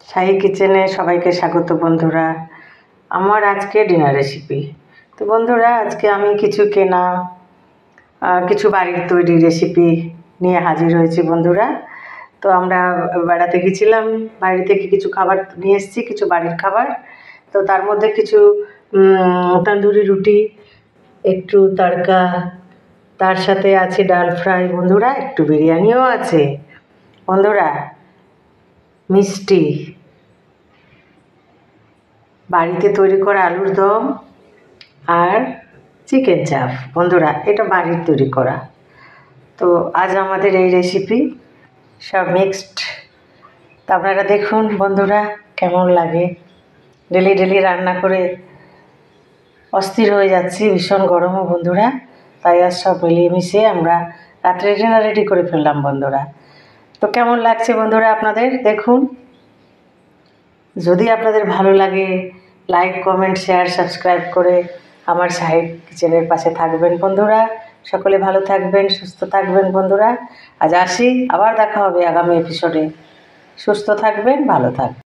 শাহি কিচেনে সবাইকে স্বাগত বন্ধুরা। আমার আজকে ডিনার রেসিপি। তো বন্ধুরা, আজকে আমি কিছু কেনা কিছু বাড়ির তৈরি রেসিপি নিয়ে হাজির হয়েছি বন্ধুরা। তো আমরা বেড়াতে গেছিলাম, বাইরে থেকে কিছু খাবার নিয়ে এসেছি, কিছু বাড়ির খাবার। তো তার মধ্যে কিছু তন্দুরি রুটি, একটু তড়কা, তার সাথে আছে ডাল ফ্রাই বন্ধুরা, একটু বিরিয়ানিও আছে বন্ধুরা, মিষ্টি, বাড়িতে তৈরি করা আলুর দম আর চিকেন চাপ বন্ধুরা, এটা বাড়ির তৈরি করা। তো আজ আমাদের এই রেসিপি সব মিক্সড। তো আপনারা দেখুন বন্ধুরা কেমন লাগে। ডেলি ডেলি রান্না করে অস্থির হয়ে যাচ্ছি, ভীষণ গরমও বন্ধুরা। তাই আজ সব মিলিয়ে মিশিয়ে আমরা রাত্রে ডিনার রেডি করে ফেললাম বন্ধুরা। তো কেমন লাগছে বন্ধুরা আপনাদের দেখুন। যদি আপনাদের ভালো লাগে, লাইক, কমেন্ট, শেয়ার, সাবস্ক্রাইব করে আমার শাহি কিচেনের পাশে থাকবেন বন্ধুরা। সকলে ভালো থাকবেন, সুস্থ থাকবেন বন্ধুরা। আজ আসি, আবার দেখা হবে আগামী এপিসোডে। সুস্থ থাকবেন, ভালো থাকবেন।